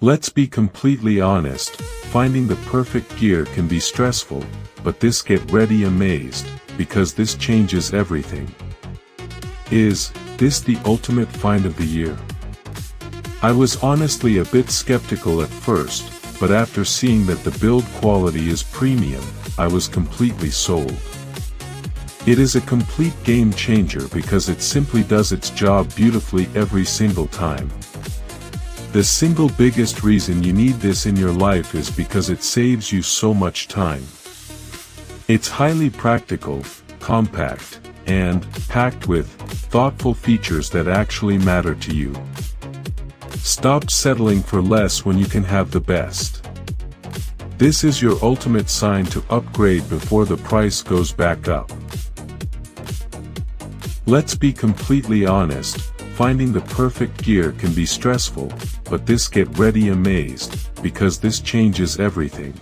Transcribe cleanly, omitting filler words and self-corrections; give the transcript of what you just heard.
Let's be completely honest, finding the perfect gear can be stressful, but this get ready amazed, because this changes everything. Is this the ultimate find of the year? I was honestly a bit skeptical at first, but after seeing that the build quality is premium, I was completely sold. It is a complete game changer because it simply does its job beautifully every single time. The single biggest reason you need this in your life is because it saves you so much time. It's highly practical, compact, and packed with thoughtful features that actually matter to you. Stop settling for less when you can have the best. This is your ultimate sign to upgrade before the price goes back up. Let's be completely honest, finding the perfect gear can be stressful, but this get ready amazed, because this changes everything.